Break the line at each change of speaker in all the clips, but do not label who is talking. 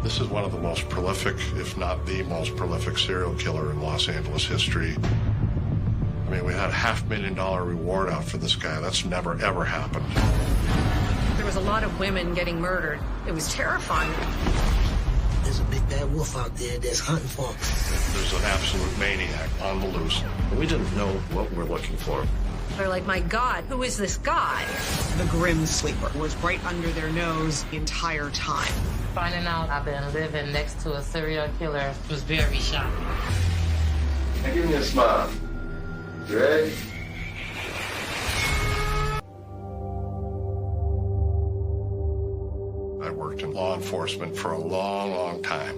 This is one of the most prolific, if not the most prolific serial killer in Los Angeles history. I mean, we had a $500,000 reward out for this guy. That's never, ever happened.
There was a lot of women getting murdered. It was terrifying.
There's a big bad wolf out there that's hunting for him.
There's an absolute maniac on the loose.
We didn't know what we're looking for.
They're like, my God, who is this guy?
The grim sleeper was right under their nose the entire time.
Finding out I've been living next to a serial killer was very shocking.
Now give me a smile. You ready?
I worked in law enforcement for a long, long time.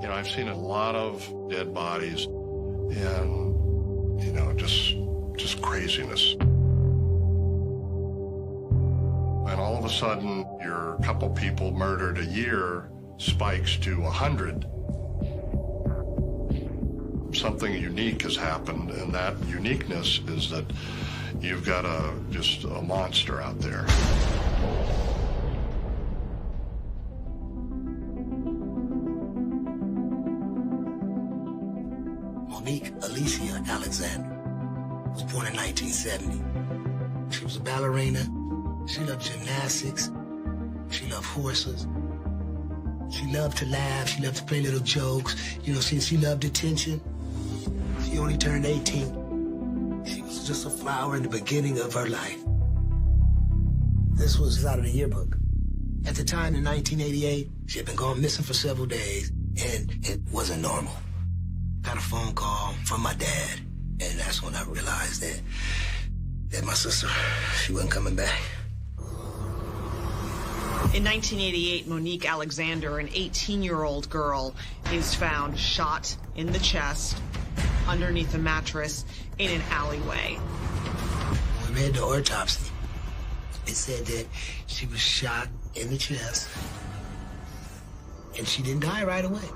You know, I've seen a lot of dead bodies and, you know, just craziness. And all of a sudden, your couple people murdered a year spikes to 100. Something unique has happened, and that uniqueness is that you've got just a monster out there.
Monique Alicia Alexander was born in 1970. She was a ballerina. She loved gymnastics. She loved horses. She loved to laugh. She loved to play little jokes. You know, she loved attention. She only turned 18. She was just a flower in the beginning of her life. This was out of the yearbook. At the time, in 1988, she had been gone missing for several days, and it wasn't normal. Got a phone call from my dad, and that's when I realized that my sister, she wasn't coming back.
In 1988, Monique Alexander, an 18-year-old girl, is found shot in the chest underneath a mattress in an alleyway.
When we made the autopsy, it said that she was shot in the chest, and she didn't die right away.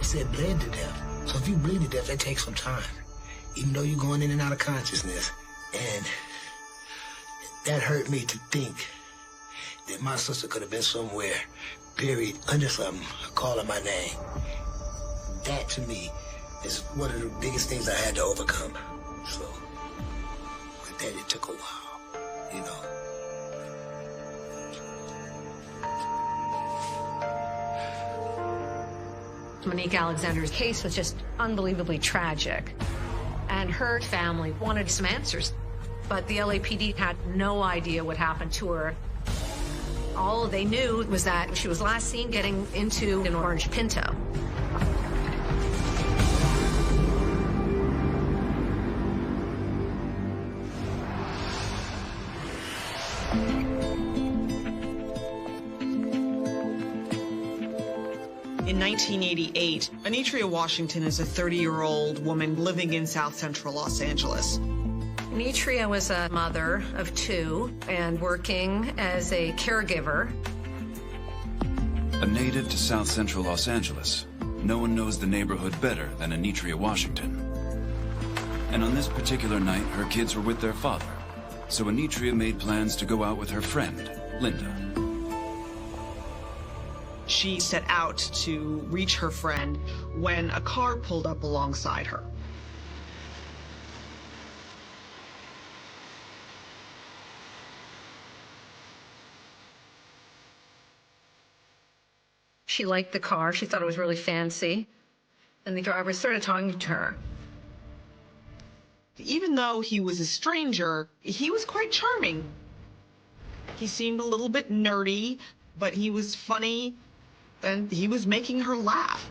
It said bled to death. So if you bleed to death, that takes some time, even though you're going in and out of consciousness. And that hurt me to think that my sister could have been somewhere buried under something, calling my name. That, to me, is one of the biggest things I had to overcome. So, with that, it took a while, you know.
Monique Alexander's case was just unbelievably tragic. And her family wanted some answers. But the LAPD had no idea what happened to her. All they knew was that she was last seen getting into an orange Pinto.
In 1988, Anitria Washington is a 30-year-old woman living in South Central Los Angeles.
Anitria was a mother of two and working as a caregiver.
A native to South Central Los Angeles, no one knows the neighborhood better than Anitria Washington. And on this particular night, her kids were with their father, so Anitria made plans to go out with her friend, Linda.
She set out to reach her friend when a car pulled up alongside her.
She liked the car. She thought it was really fancy. And the driver started talking to her.
Even though he was a stranger, he was quite charming. He seemed a little bit nerdy, but he was funny, and he was making her laugh.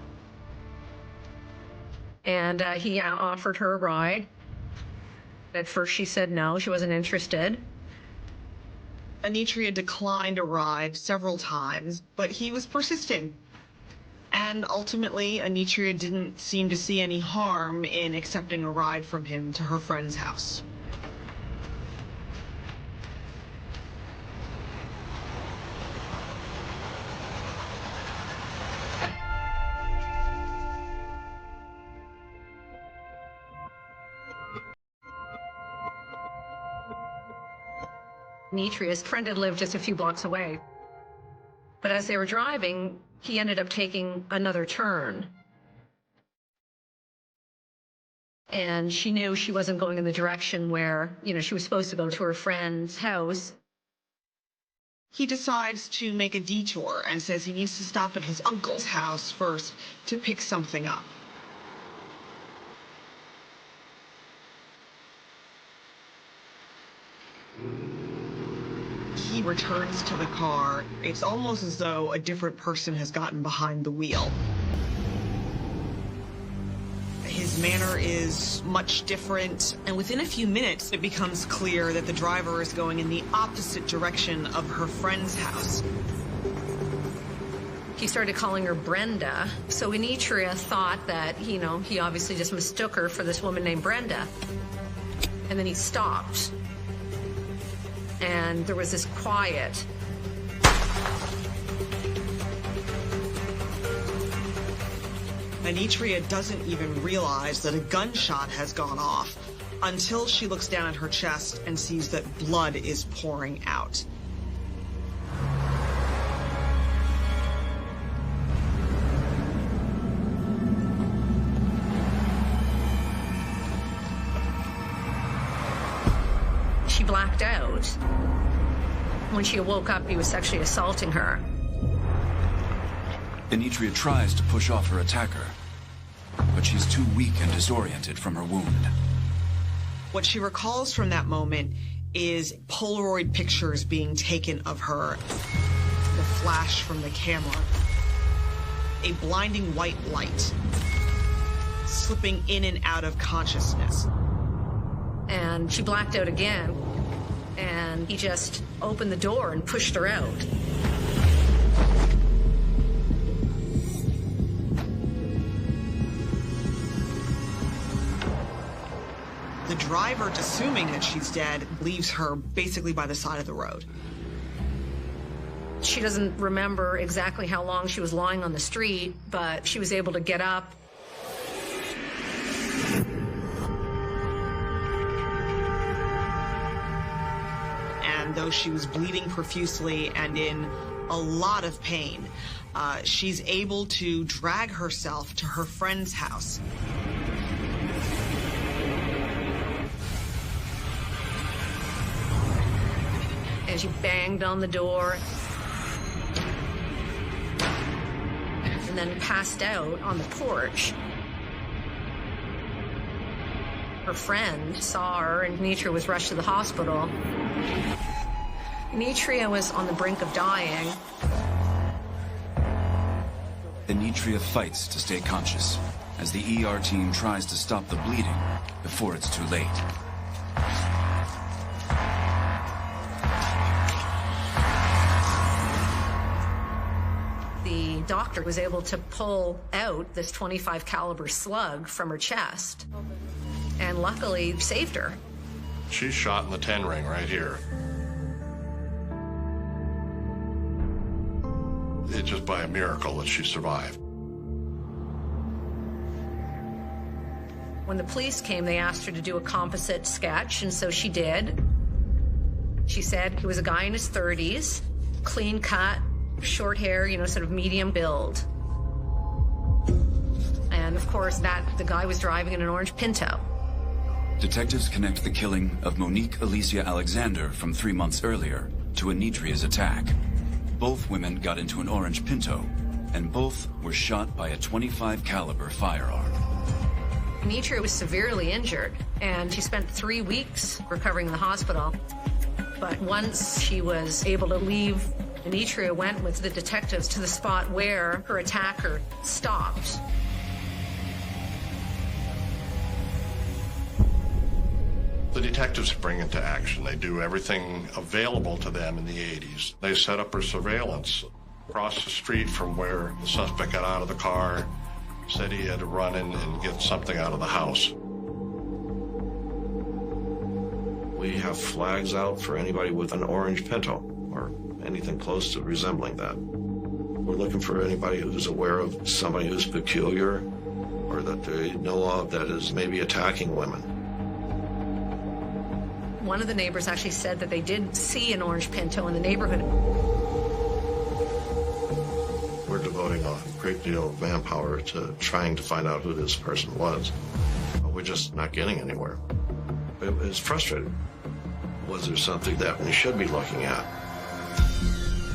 And he offered her a ride. At first she said no, she wasn't interested.
Anitria declined a ride several times, but he was persistent. And ultimately, Anitria didn't seem to see any harm in accepting a ride from him to her friend's house.
Anitria's friend had lived just a few blocks away. But as they were driving, he ended up taking another turn. And she knew she wasn't going in the direction where, she was supposed to go to her friend's house.
He decides to make a detour and says he needs to stop at his uncle's house first to pick something up. He returns to the car. It's almost as though a different person has gotten behind the wheel. His manner is much different, and within a few minutes, it becomes clear that the driver is going in the opposite direction of her friend's house.
He started calling her Brenda, so Anitria thought that, he obviously just mistook her for this woman named Brenda. And then he stopped. And there was this quiet.
Anitria doesn't even realize that a gunshot has gone off until she looks down at her chest and sees that blood is pouring out.
She blacked out. When she woke up, he was sexually assaulting her.
Anitria tries to push off her attacker, but she's too weak and disoriented from her wound.
What she recalls from that moment is Polaroid pictures being taken of her, the flash from the camera, a blinding white light, slipping in and out of consciousness.
And she blacked out again, and he just opened the door and pushed her out.
The driver, assuming that she's dead, leaves her basically by the side of the road.
She doesn't remember exactly how long she was lying on the street, but she was able to get up. And though she was bleeding profusely and in a lot of pain, she's able to drag herself to her friend's house. And she banged on the door and then passed out on the porch. Her friend saw her, and Anitria was rushed to the hospital. Anitria was on the brink of dying.
Anitria fights to stay conscious as the ER team tries to stop the bleeding before it's too late.
The doctor was able to pull out this .25 caliber slug from her chest, and luckily saved her.
She's shot in the 10 ring right here. It's just by a miracle that she survived.
When the police came, they asked her to do a composite sketch, and so she did. She said he was a guy in his 30s, clean cut, short hair, sort of medium build. And of course, the guy was driving in an orange Pinto.
Detectives connect the killing of Monique Alicia Alexander from 3 months earlier to Anitria's attack. Both women got into an orange Pinto, and both were shot by a .25 caliber firearm.
Anitria was severely injured, and she spent 3 weeks recovering in the hospital. But once she was able to leave, Anitria went with the detectives to the spot where her attacker stopped.
The detectives spring into action. They do everything available to them in the 80s. They set up her surveillance across the street from where the suspect got out of the car, said he had to run in and get something out of the house.
We have flags out for anybody with an orange Pinto or anything close to resembling that. We're looking for anybody who's aware of somebody who's peculiar or that they know of that is maybe attacking women.
One of the neighbors actually said that they did see an orange Pinto in the neighborhood.
deal of manpower to trying to find out who this person was. But we're just not getting anywhere. It was frustrating. Was there something that we should be looking at?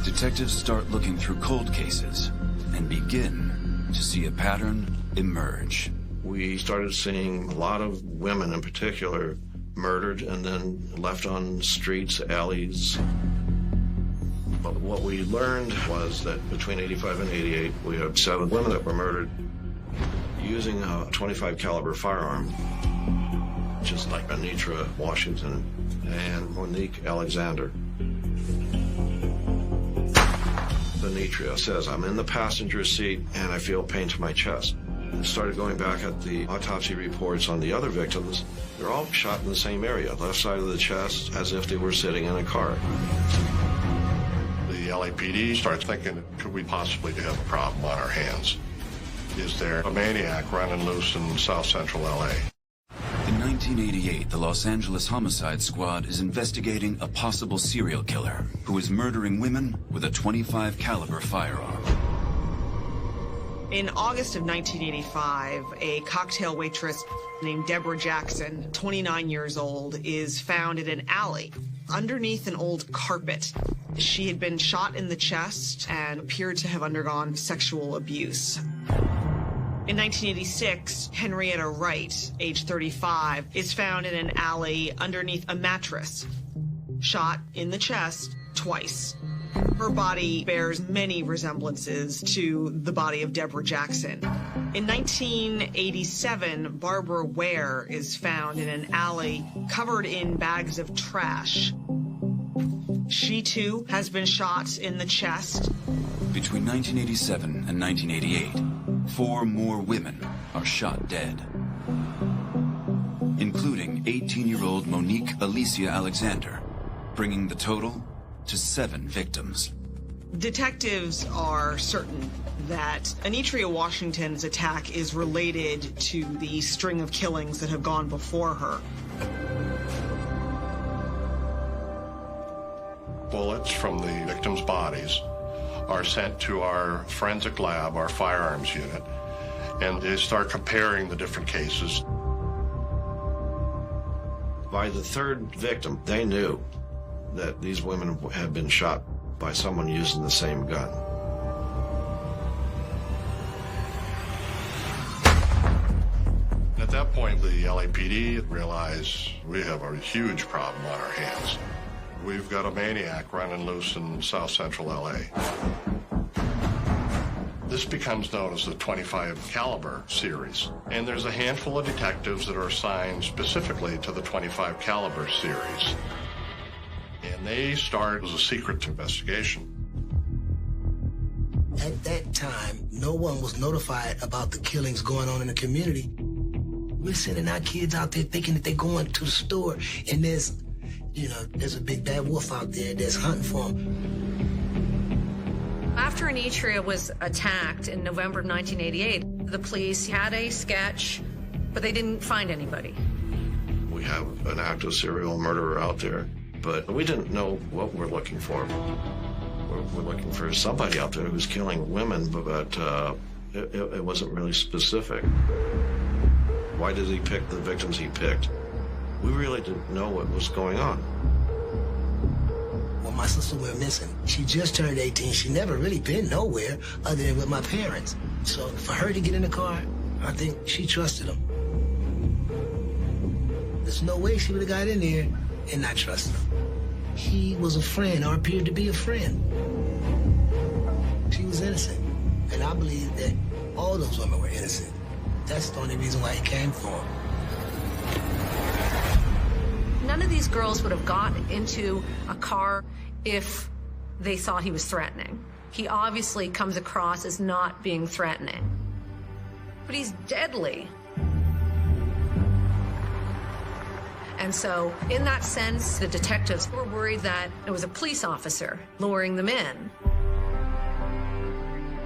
Detectives start looking through cold cases and begin to see a pattern emerge.
We started seeing a lot of women in particular murdered and then left on streets, alleys. But what we learned was that between 85 and 88, we had 7 women that were murdered using a .25 caliber firearm, just like Anitra Washington and Monique Alexander. Anitra says, I'm in the passenger seat and I feel pain to my chest. I started going back at the autopsy reports on the other victims. They're all shot in the same area, left side of the chest, as if they were sitting in a car.
The LAPD starts thinking, could we possibly have a problem on our hands? Is there a maniac running loose in South Central LA?
In 1988, the Los Angeles Homicide Squad is investigating a possible serial killer who is murdering women with a .25 caliber firearm.
In August of 1985, a cocktail waitress named Deborah Jackson, 29 years old, is found in an alley underneath an old carpet. She had been shot in the chest and appeared to have undergone sexual abuse. In 1986, Henrietta Wright, age 35, is found in an alley underneath a mattress, shot in the chest twice. Her body bears many resemblances to the body of Deborah Jackson. In 1987, Barbara Ware is found in an alley covered in bags of trash. She, too, has been shot in the chest.
Between 1987 and 1988, 4 more women are shot dead, including 18-year-old Monique Alicia Alexander, bringing the total to 7 victims.
Detectives are certain that Anitra Washington's attack is related to the string of killings that have gone before her.
Bullets from the victims' bodies are sent to our forensic lab, our firearms unit, and they start comparing the different cases.
By the 3rd victim, they knew that these women had been shot by someone using the same gun.
At that point, the LAPD realized we have a huge problem on our hands. We've got a maniac running loose in South Central LA. This becomes known as the .25 caliber series, and there's a handful of detectives that are assigned specifically to the .25 caliber series. And they start as a secret investigation.
At that time, no one was notified about the killings going on in the community. We're sending our kids out there thinking that they're going to the store and there's a big bad wolf out there that's hunting for them.
After Anitra was attacked in November of 1988, the police had a sketch, but they didn't find anybody.
We have an active serial murderer out there, but we didn't know what we're looking for. We're looking for somebody out there who's killing women, but it wasn't really specific. Why did he pick the victims he picked? We really didn't know what was going on.
Well, my sister went missing. She just turned 18. She never really been nowhere other than with my parents. So for her to get in the car, I think she trusted them. There's no way she would have got in there and not trusted him. He was a friend, or appeared to be a friend. She was innocent. And I believe that all those women were innocent. That's the only reason why he came for them.
None of these girls would have got into a car if they thought he was threatening. He obviously comes across as not being threatening. But he's deadly. And so, in that sense, the detectives were worried that it was a police officer luring them in.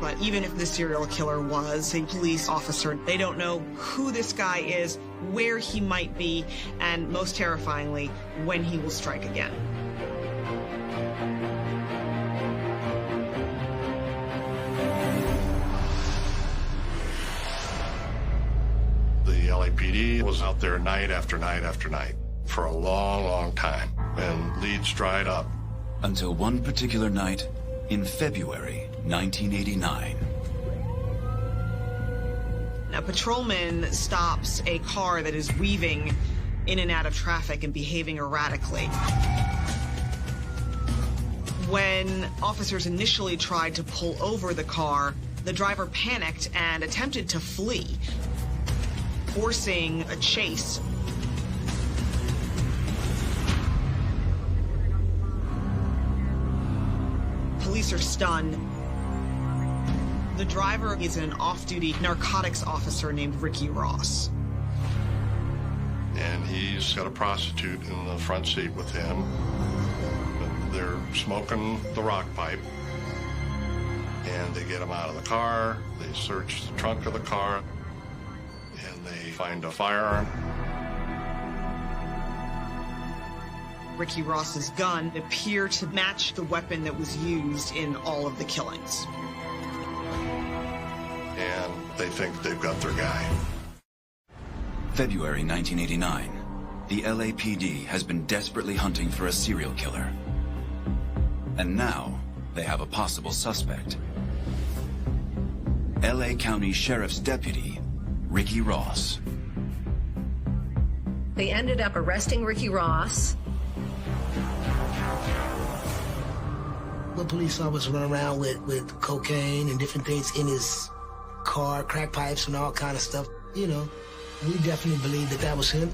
But even if the serial killer was a police officer, they don't know who this guy is, where he might be, and most terrifyingly, when he will strike again.
LAPD was out there night after night after night for a long, long time, and leads dried up.
Until one particular night in February 1989.
A patrolman stops a car that is weaving in and out of traffic and behaving erratically. When officers initially tried to pull over the car, the driver panicked and attempted to flee, forcing a chase. Police are stunned. The driver is an off-duty narcotics officer named Ricky Ross.
And he's got a prostitute in the front seat with him. They're smoking the rock pipe. And they get him out of the car. They search the trunk of the car. And they find a firearm.
Ricky Ross's gun appeared to match the weapon that was used in all of the killings.
And they think they've got their guy.
February 1989. The LAPD has been desperately hunting for a serial killer. And now they have a possible suspect. LA County Sheriff's Deputy, Ricky Ross.
They ended up arresting Ricky Ross.
The police officers run around with cocaine and different things in his car, crack pipes and all kind of stuff. You know, we definitely believe that that was him.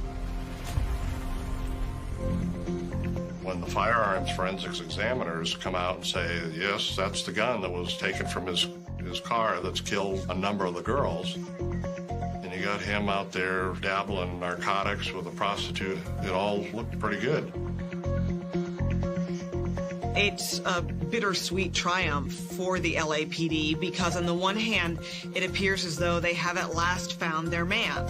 When the firearms forensics examiners come out and say, yes, that's the gun that was taken from his car that's killed a number of the girls, and you got him out there dabbling in narcotics with a prostitute, it all looked pretty good.
It's a bittersweet triumph for the LAPD because on the one hand, it appears as though they have at last found their man.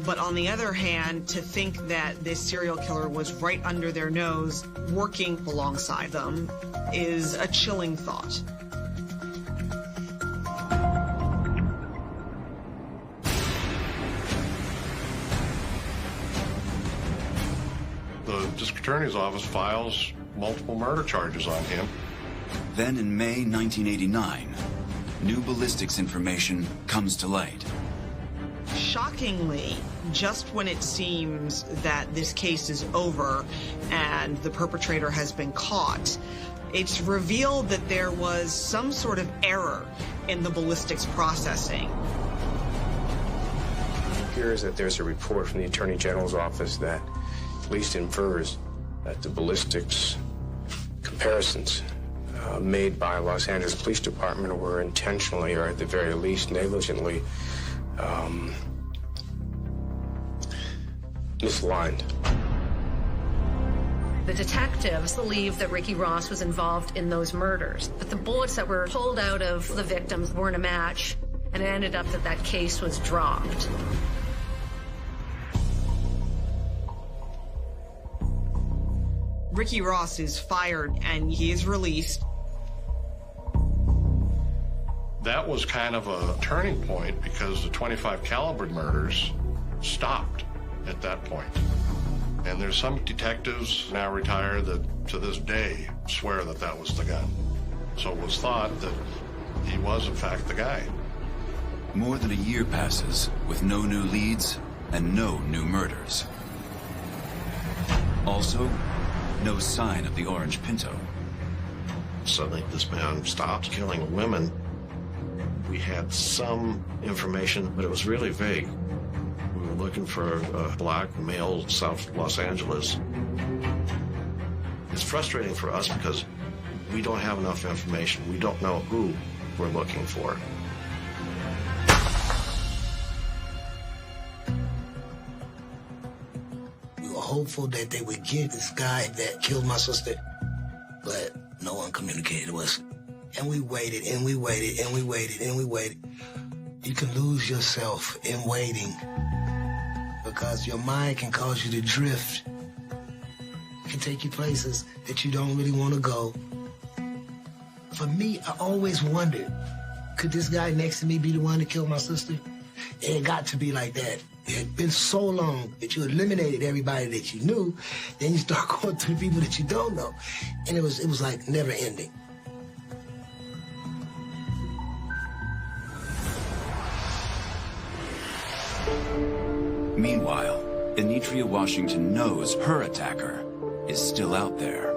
But on the other hand, to think that this serial killer was right under their nose, working alongside them, is a chilling thought.
The district attorney's office files multiple murder charges on him.
Then in May 1989, new ballistics information comes to light.
Shockingly, just when it seems that this case is over and the perpetrator has been caught, it's revealed that there was some sort of error in the ballistics processing.
It appears that there's a report from the Attorney General's office that at least infers that the ballistics comparisons made by Los Angeles Police Department were intentionally, or at the very least negligently, misaligned.
The detectives believed that Ricky Ross was involved in those murders, but the bullets that were pulled out of the victims weren't a match, and it ended up that that case was dropped.
Ricky Ross is fired and he is released.
That was kind of a turning point because the .25 caliber murders stopped at that point. And there's some detectives now retired that to this day swear that that was the gun. So it was thought that he was in fact the guy.
More than a year passes with no new leads and no new murders. Also, no sign of the orange Pinto.
Suddenly this man stopped killing women. We had some information, but it was really vague. We were looking for a black male South Los Angeles. It's frustrating for us because we don't have enough information. We don't know who we're looking for.
We were hopeful that they would get this guy that killed my sister, but no one communicated with us. And we waited, and we waited, and we waited, and we waited. You can lose yourself in waiting because your mind can cause you to drift. It can take you places that you don't really want to go. For me, I always wondered, could this guy next to me be the one that killed my sister? And it got to be like that. It had been so long that you eliminated everybody that you knew, then you start going through the people that you don't know. And it was like never ending.
Meanwhile, Anitria Washington knows her attacker is still out there.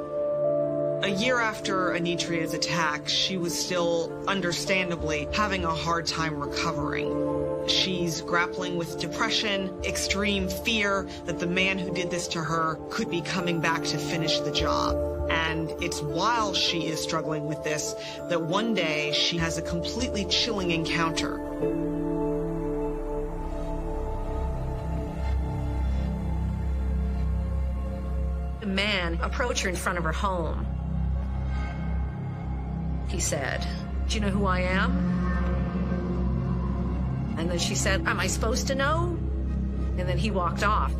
A year after Anitria's attack, she was still, understandably, having a hard time recovering. She's grappling with depression, extreme fear that the man who did this to her could be coming back to finish the job. And it's while she is struggling with this that one day she has a completely chilling encounter.
A man approached her in front of her home. He said, "Do you know who I am?" And then she said, "Am I supposed to know?" And then he walked off.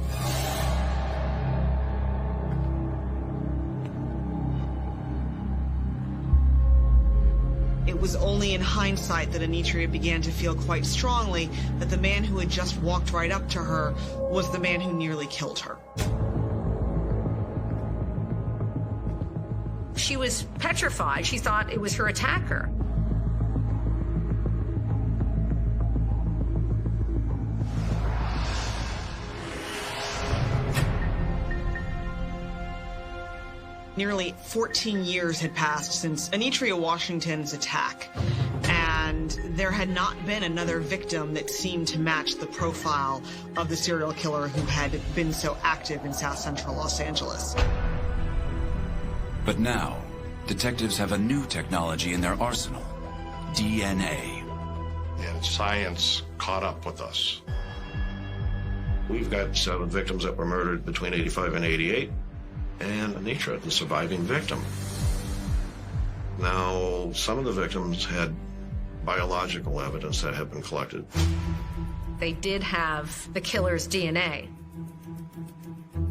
It was only in hindsight that Anitria began to feel quite strongly that the man who had just walked right up to her was the man who nearly killed her.
She was petrified. She thought it was her attacker.
Nearly 14 years had passed since Anitria Washington's attack, and there had not been another victim that seemed to match the profile of the serial killer who had been so active in South Central Los Angeles.
But now, detectives have a new technology in their arsenal: DNA.
And science caught up with us.
We've got 7 victims that were murdered between 85 and 88, and Anitra, the surviving victim. Now, some of the victims had biological evidence that had been collected.
They did have the killer's DNA.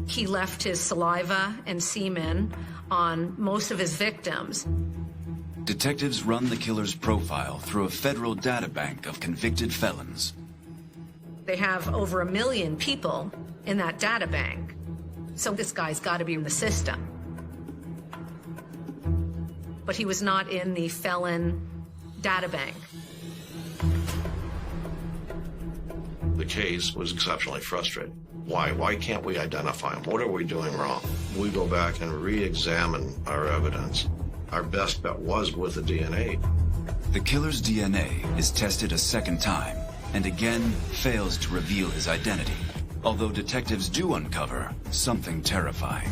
He left his saliva and semen on most of his victims.
Detectives run the killer's profile through a federal databank of convicted felons.
They have over 1 million people in that databank. So this guy's got to be in the system. But he was not in the felon databank.
The case was exceptionally frustrating. Why can't we identify him? What are we doing wrong? We go back and re-examine our evidence. Our best bet was with the DNA.
The killer's DNA is tested a second time and again fails to reveal his identity, although detectives do uncover something terrifying.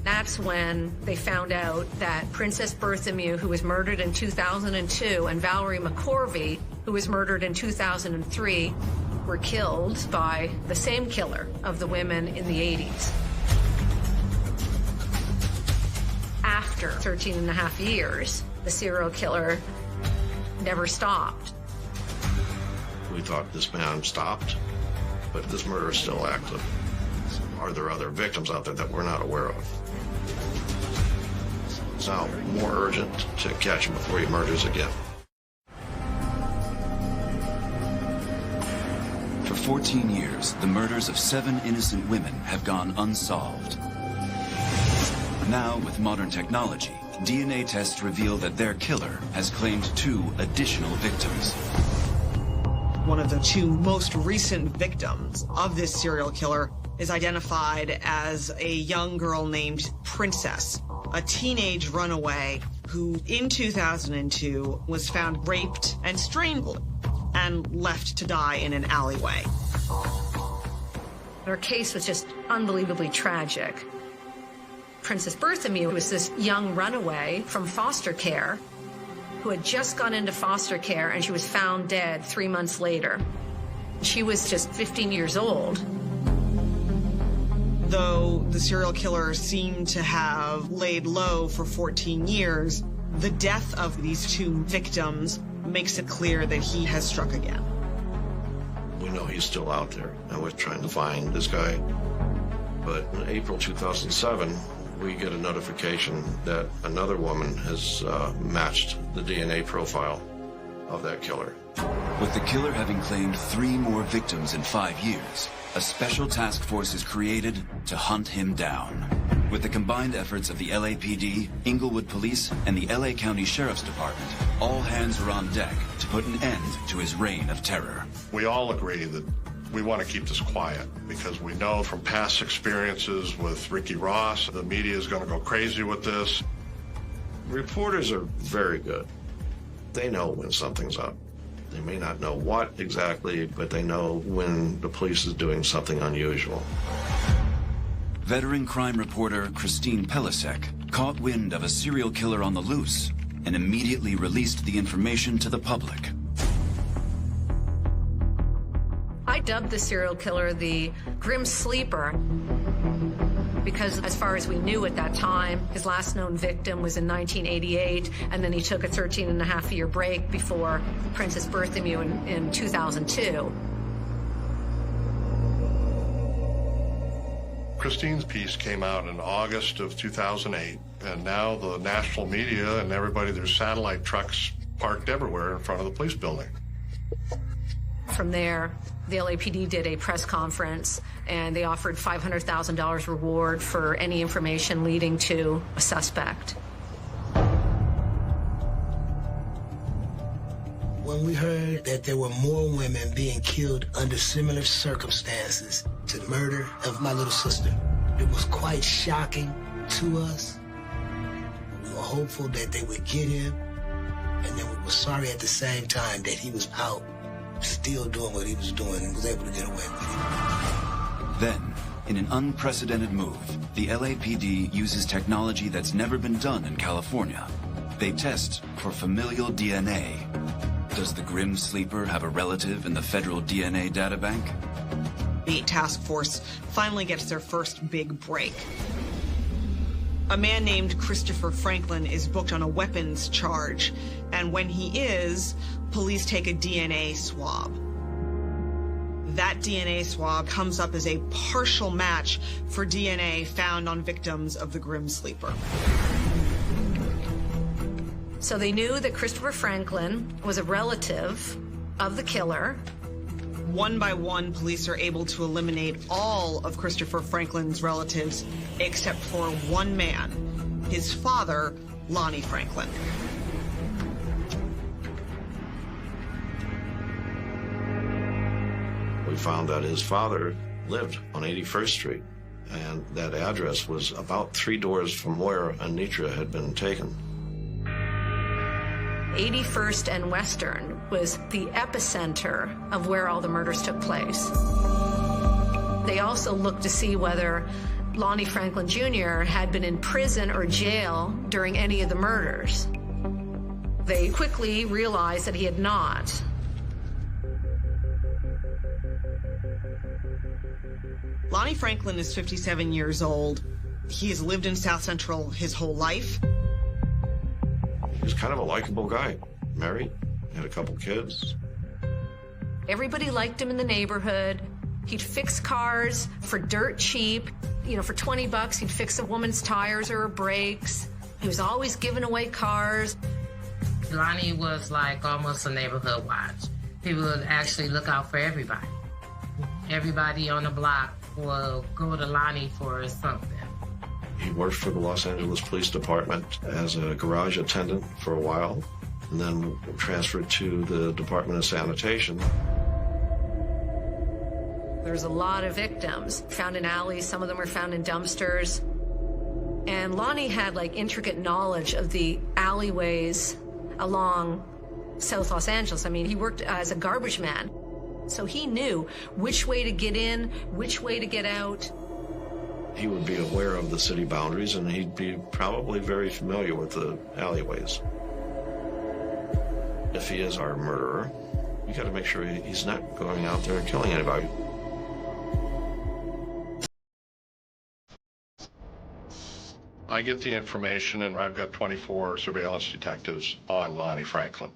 That's when they found out that Princess Berthomew, who was murdered in 2002, and Valerie McCorvey, who was murdered in 2003, were killed by the same killer of the women in the 80s. After 13 and a half years, the serial killer never stopped.
We thought this man stopped, but this murder is still active. Are there other victims out there that we're not aware of? It's now more urgent to catch him before he murders again.
For 14 years, the murders of 7 innocent women have gone unsolved. Now, with modern technology, DNA tests reveal that their killer has claimed 2 additional victims.
One of the 2 most recent victims of this serial killer is identified as a young girl named Princess, a teenage runaway who in 2002 was found raped and strangled and left to die in an alleyway.
Her case was just unbelievably tragic. Princess Berthomew was this young runaway from foster care who had just gone into foster care, and she was found dead 3 months later. She was just 15 years old.
Though the serial killer seemed to have laid low for 14 years, the death of these 2 victims makes it clear that he has struck again.
We know he's still out there, and we're trying to find this guy. But in April 2007, we get a notification that another woman has matched the DNA profile of that killer.
With the killer having claimed 3 more victims in 5 years, a special task force is created to hunt him down. With the combined efforts of the LAPD, Inglewood Police, and the LA County Sheriff's Department, all hands are on deck to put an end to his reign of terror.
We all agree that we want to keep this quiet because we know from past experiences with Ricky Ross, the media is going to go crazy with this.
Reporters are very good. They know when something's up. They may not know what exactly, but they know when the police is doing something unusual.
Veteran crime reporter Christine Pelisek caught wind of a serial killer on the loose and immediately released the information to the public.
I dubbed the serial killer the Grim Sleeper because as far as we knew at that time, his last known victim was in 1988, and then he took a 13-and-a-half-year break before Princess Berthomew in 2002.
Christine's piece came out in August of 2008, and now the national media and everybody, there's satellite trucks parked everywhere in front of the police building.
From there, the LAPD did a press conference, and they offered $500,000 reward for any information leading to a suspect.
When we heard that there were more women being killed under similar circumstances to the murder of my little sister, it was quite shocking to us. We were hopeful that they would get him, and then we were sorry at the same time that he was out still doing what he was doing and was able to get away with it.
Then, in an unprecedented move, the LAPD uses technology that's never been done in California. They test for familial DNA. Does the Grim Sleeper have a relative in the federal DNA databank?
The task force finally gets their first big break. A man named Christopher Franklin is booked on a weapons charge, and when he is, police take a DNA swab. That DNA swab comes up as a partial match for DNA found on victims of the Grim Sleeper.
So they knew that Christopher Franklin was a relative of the killer.
One by one, police are able to eliminate all of Christopher Franklin's relatives except for one man, his father, Lonnie Franklin.
We found that his father lived on 81st Street, and that address was about 3 doors from where Anitra had been taken.
81st and Western was the epicenter of where all the murders took place. They also looked to see whether Lonnie Franklin Jr. had been in prison or jail during any of the murders. They quickly realized that he had not.
Lonnie Franklin is 57 years old. He has lived in South Central his whole life.
He was kind of a likable guy. Married, had a couple kids.
Everybody liked him in the neighborhood. He'd fix cars for dirt cheap. You know, for 20 bucks, he'd fix a woman's tires or her brakes. He was always giving away cars.
Lonnie was like almost a neighborhood watch. People would actually look out for everybody. Everybody on the block will go to Lonnie for something.
He worked for the Los Angeles Police Department as a garage attendant for a while, and then transferred to the Department of Sanitation.
There's a lot of victims found in alleys. Some of them were found in dumpsters. And Lonnie had like intricate knowledge of the alleyways along South Los Angeles. I mean, he worked as a garbage man. So he knew which way to get in, which way to get out.
He would be aware of the city boundaries, and he'd be probably very familiar with the alleyways. If he is our murderer, we got to make sure he's not going out there and killing anybody.
I get the information, and I've got 24 surveillance detectives on Lonnie Franklin.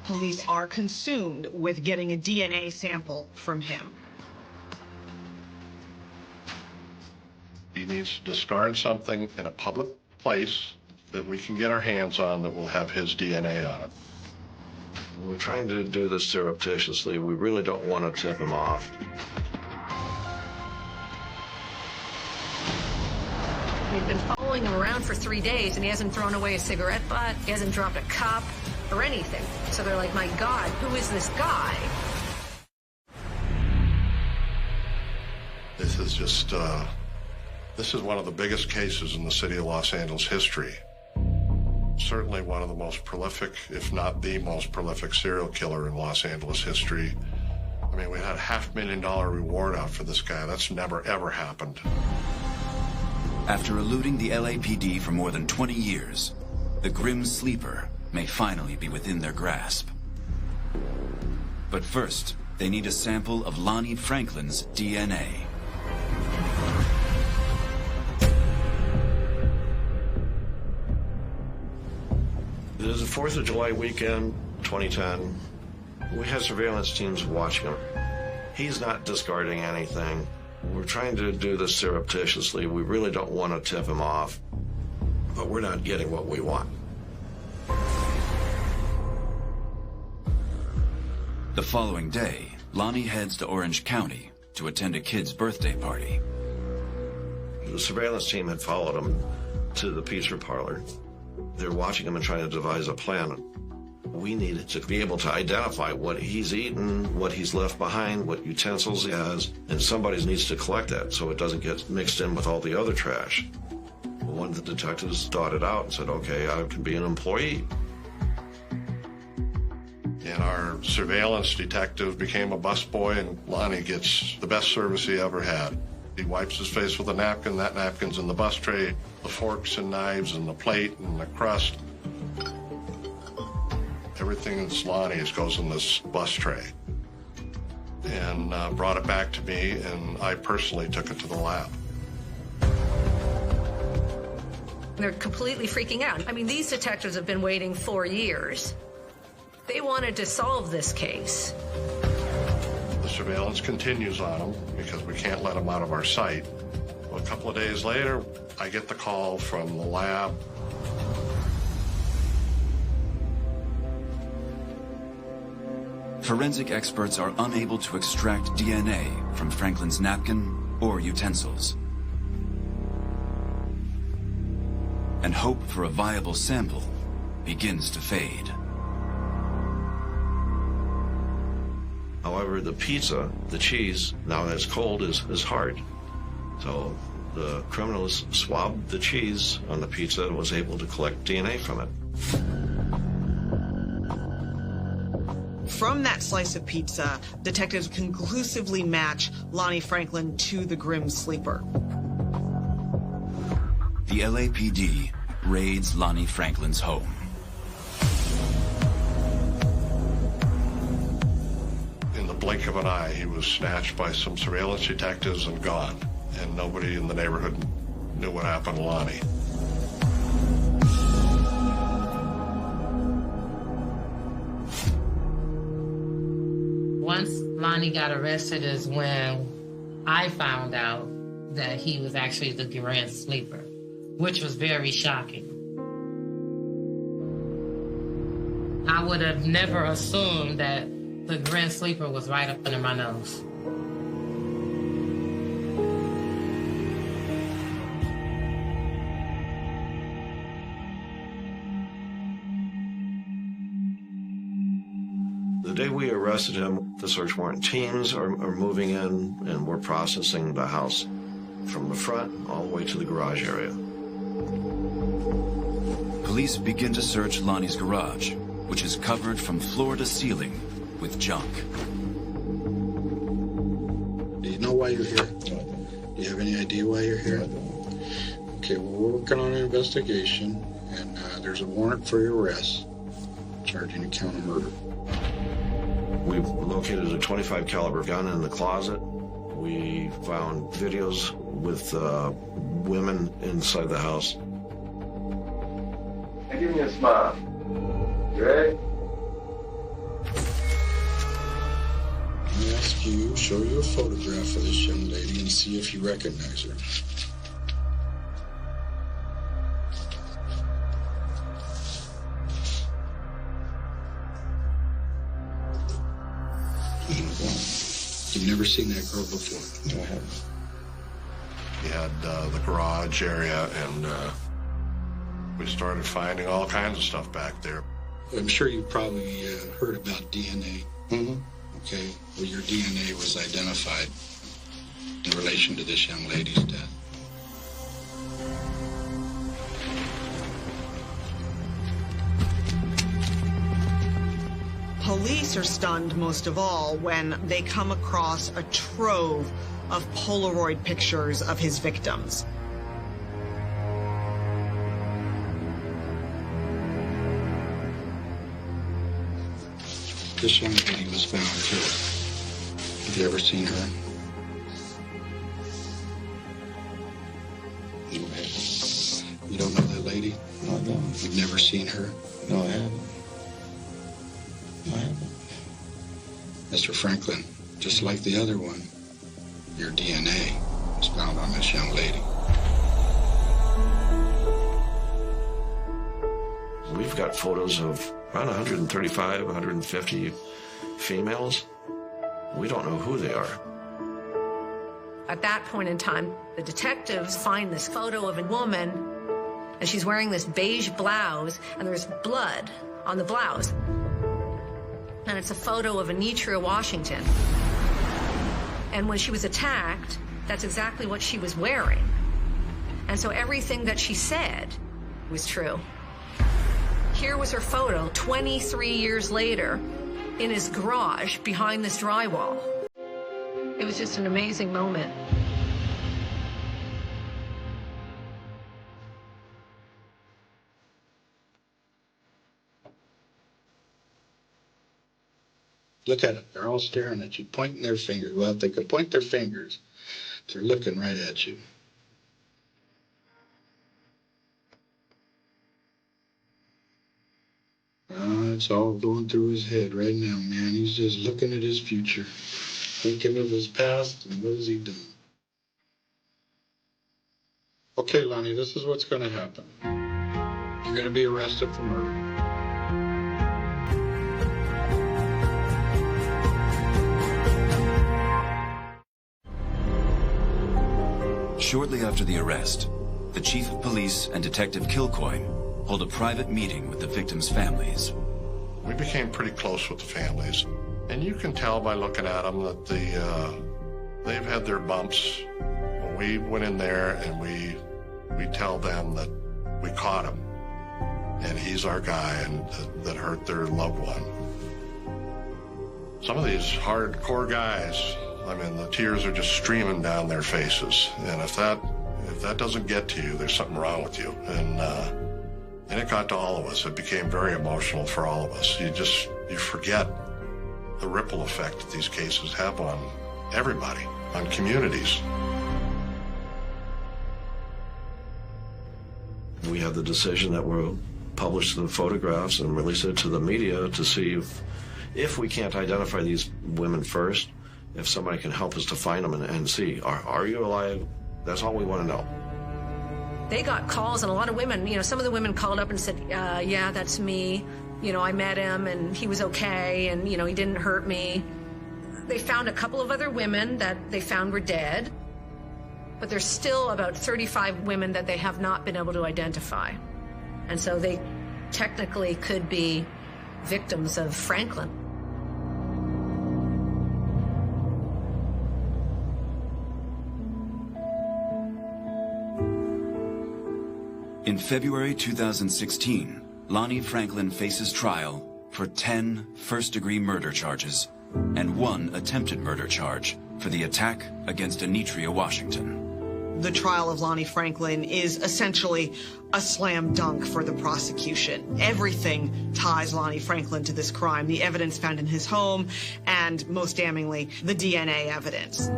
Police are consumed with getting a DNA sample from him.
He needs to discard something in a public place that we can get our hands on that will have his DNA on it.
We're trying to do this surreptitiously. We really don't want to tip him off.
We've been following him around for 3 days, and he hasn't thrown away a cigarette butt, he hasn't dropped a cup or anything. So they're like, my God, who is this guy?
This is just, this is one of the biggest cases in the city of Los Angeles history. Certainly one of the most prolific, if not the most prolific serial killer in Los Angeles history. I mean, we had a $500,000 reward out for this guy. That's never, ever happened.
After eluding the LAPD for more than 20 years, the Grim Sleeper may finally be within their grasp. But first, they need a sample of Lonnie Franklin's DNA.
It was the 4th of July weekend, 2010. We had surveillance teams watching him. He's not discarding anything. We're trying to do this surreptitiously. We really don't want to tip him off, but we're not getting what we want.
The following day, Lonnie heads to Orange County to attend a kid's birthday party.
The surveillance team had followed him to the pizza parlor. They're watching him and trying to devise a plan. We needed to be able to identify what he's eaten, what he's left behind, what utensils he has, and somebody needs to collect that so it doesn't get mixed in with all the other trash. One of the detectives thought it out and said, okay, I can be an employee.
And our surveillance detective became a busboy, and Lonnie gets the best service he ever had. He wipes his face with a napkin. That napkin's in the bus tray. The forks and knives and the plate and the crust. Everything that's Lonnie's goes in this bus tray. And brought it back to me, and I personally took it to the lab.
They're completely freaking out. I mean, these detectives have been waiting 4 years. They wanted to solve this case.
The surveillance continues on him because we can't let him out of our sight. Well, a couple of days later, I get the call from the lab.
Forensic experts are unable to extract DNA from Franklin's napkin or utensils. And hope for a viable sample begins to fade.
However, the pizza, the cheese, now that it's cold, is hard. So the criminals swabbed the cheese on the pizza and was able to collect DNA from it.
From that slice of pizza, detectives conclusively match Lonnie Franklin to the Grim Sleeper.
The LAPD raids Lonnie Franklin's home.
In the blink of an eye, he was snatched by some surveillance detectives and gone. And nobody in the neighborhood knew what happened to Lonnie.
Once Lonnie got arrested is when I found out that he was actually the Grim Sleeper, which was very shocking. I would have never assumed that the Grim Sleeper was right up under my nose.
The day we arrested him, the search warrant teams are moving in, and we're processing the house from the front all the way to the garage area.
Police begin to search Lonnie's garage, which is covered from floor to ceiling with junk.
Do you know why you're here? Do you have any idea why you're here? Okay, well, we're working on an investigation, and there's a warrant for your arrest, charging a count of murder.
We've located a .25 caliber gun in the closet. We found videos with women inside the house.
Hey, give me a smile. You ready?
Let me ask you, show you a photograph of this young lady and see if you recognize her. You've never seen that girl before?
No, I haven't.
We had the garage area, and we started finding all kinds of stuff back there.
I'm sure you probably heard about DNA.
Mm-hmm.
Okay, well, your DNA was identified in relation to this young lady's death.
Police are stunned most of all when they come across a trove of Polaroid pictures of his victims.
This young lady was found killed. Have you ever seen her?
No, I haven't.
You don't know that lady?
No, I don't.
You've never seen her?
No, I haven't. No, I haven't.
Mr. Franklin, just like the other one, your DNA was found on this young lady.
We've got photos of around 135, 150 females. We don't know who they are.
At that point in time, the detectives find this photo of a woman, and she's wearing this beige blouse, and there's blood on the blouse. And it's a photo of Anitria Washington. And when she was attacked, that's exactly what she was wearing. And so everything that she said was true. Here was her photo 23 years later in his garage behind this drywall. It was just an amazing moment.
Look at it. They're all staring at you, pointing their fingers. Well, if they could point their fingers, they're looking right at you. It's all going through his head right now, man. He's just looking at his future, thinking of his past and what has he done. Okay, Lonnie, this is what's going to happen. You're going to be arrested for murder.
Shortly after the arrest, the chief of police and Detective Kilcoyne hold a private meeting with the victims' families.
We became pretty close with the families, and you can tell by looking at them that they've had their bumps. When we went in there and we tell them that we caught him, and he's our guy, and that hurt their loved one. Some of these hardcore guys, I mean, the tears are just streaming down their faces. And if that doesn't get to you, there's something wrong with you. And it got to all of us. It became very emotional for all of us. You forget the ripple effect that these cases have on everybody, on communities.
We had the decision that we'll publish the photographs and release it to the media to see if we can't identify these women first, if somebody can help us to find them and see, are you alive? That's all we want to know.
They got calls, and a lot of women, some of the women called up and said, yeah, that's me. I met him, and he was okay, and, he didn't hurt me. They found a couple of other women that they found were dead, but there's still about 35 women that they have not been able to identify. And so they technically could be victims of Franklin.
In February 2016, Lonnie Franklin faces trial for 10 first-degree murder charges and 1 attempted murder charge for the attack against Anitria Washington.
The trial of Lonnie Franklin is essentially a slam dunk for the prosecution. Everything ties Lonnie Franklin to this crime. The evidence found in his home, and most damningly, the DNA evidence.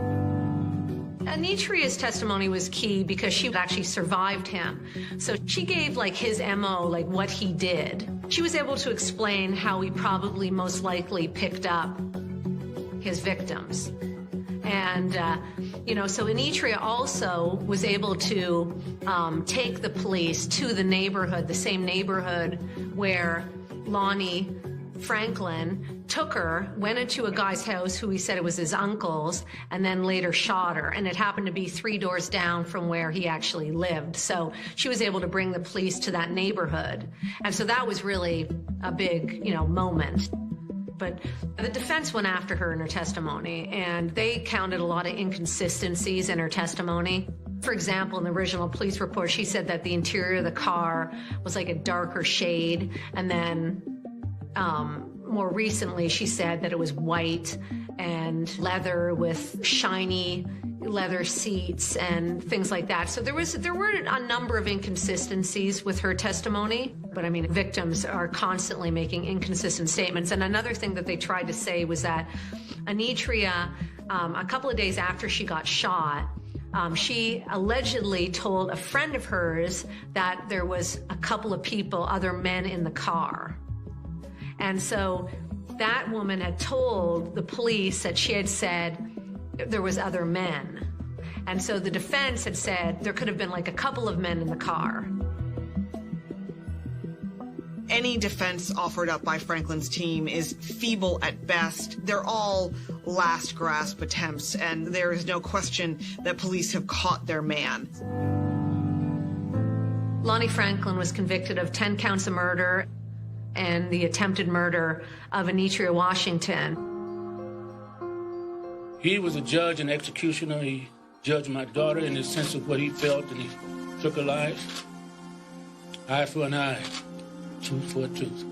Anitria's testimony was key because she actually survived him. So she gave his MO, what he did. She was able to explain how he probably most likely picked up his victims. And, so Anitria also was able to take the police to the neighborhood, the same neighborhood where Lonnie Franklin took her, went into a guy's house who he said it was his uncle's, and then later shot her. And it happened to be 3 doors down from where he actually lived. So she was able to bring the police to that neighborhood. And so that was really a big, moment. But the defense went after her in her testimony, and they counted a lot of inconsistencies in her testimony. For example, in the original police report, she said that the interior of the car was like a darker shade, and then more recently, she said that it was white and leather with shiny leather seats and things like that. So there were a number of inconsistencies with her testimony. But I mean, victims are constantly making inconsistent statements. And another thing that they tried to say was that Anitria, a couple of days after she got shot, she allegedly told a friend of hers that there was a couple of people, other men in the car. And so that woman had told the police that she had said there was other men. And so the defense had said there could have been like a couple of men in the car.
Any defense offered up by Franklin's team is feeble at best. They're all last grasp attempts, and there is no question that police have caught their man.
Lonnie Franklin was convicted of 10 counts of murder and the attempted murder of Anitria Washington.
He was a judge and executioner. He judged my daughter in the sense of what he felt, and he took her life. Eye for an eye, tooth for a tooth.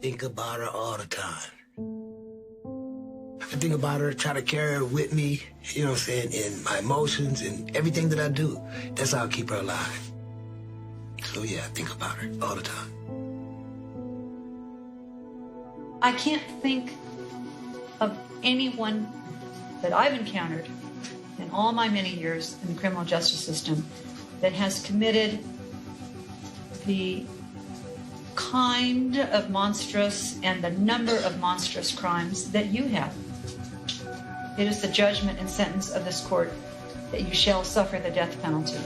Think about her all the time. I think about her, try to carry her with me, in my emotions and everything that I do. That's how I keep her alive. So yeah, I think about her all the time.
I can't think of anyone that I've encountered in all my many years in the criminal justice system that has committed the kind of monstrous and the number of monstrous crimes that you have. It is the judgment and sentence of this court that you shall suffer the death penalty.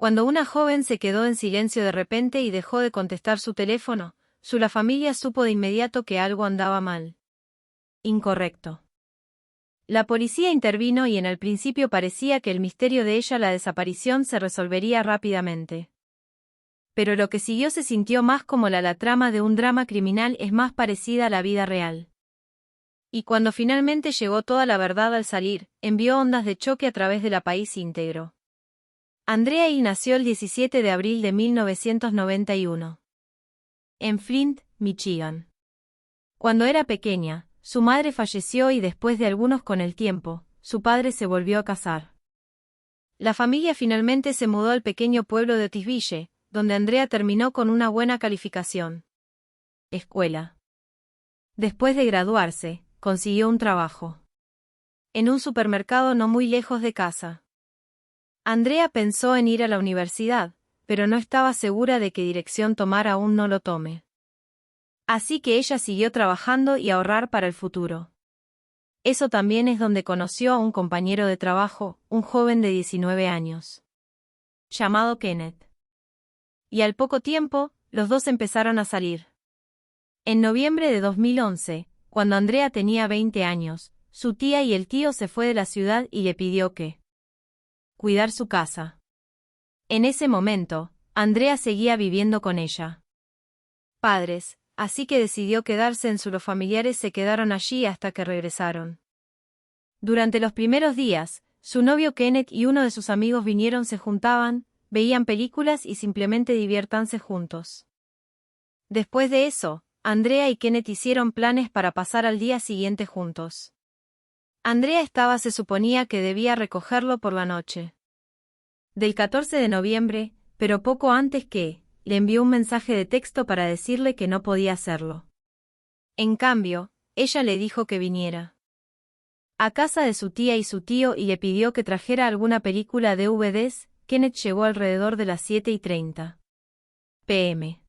Cuando una joven se quedó en silencio de repente y dejó de contestar su teléfono, la familia supo de inmediato que algo andaba mal. Incorrecto. La policía intervino y en el principio parecía que el misterio de la desaparición se resolvería rápidamente. Pero lo que siguió se sintió más como la trama de un drama criminal, es más parecida a la vida real. Y cuando finalmente llegó toda la verdad al salir, envió ondas de choque a través del país íntegro. Andrea Hill nació el 17 de abril de 1991. En Flint, Michigan. Cuando era pequeña, su madre falleció y después de algunos con el tiempo, su padre se volvió a casar. La familia finalmente se mudó al pequeño pueblo de Otisville, donde Andrea terminó con una buena calificación. Escuela. Después de graduarse, consiguió un trabajo. En un supermercado no muy lejos de casa. Andrea pensó en ir a la universidad, pero no estaba segura de qué dirección tomar, aún no lo tome. Así que ella siguió trabajando y ahorrar para el futuro. Eso también es donde conoció a un compañero de trabajo, un joven de 19 años. Llamado Kenneth. Y al poco tiempo, los dos empezaron a salir. En noviembre de 2011, cuando Andrea tenía 20 años, su tía y el tío se fue de la ciudad y le pidió que cuidar su casa. En ese momento, Andrea seguía viviendo con ella. Padres, así que decidió quedarse en su. Los familiares se quedaron allí hasta que regresaron. Durante los primeros días, su novio Kenneth y uno de sus amigos vinieron, se juntaban, veían películas y simplemente diviértanse juntos. Después de eso, Andrea y Kenneth hicieron planes para pasar al día siguiente juntos. Andrea se suponía que debía recogerlo por la noche. Del 14 de noviembre, pero poco antes que, le envió un mensaje de texto para decirle que no podía hacerlo. En cambio, ella le dijo que viniera a casa de su tía y su tío y le pidió que trajera alguna película de DVDs. Kenneth llegó alrededor de las 7:30 p.m.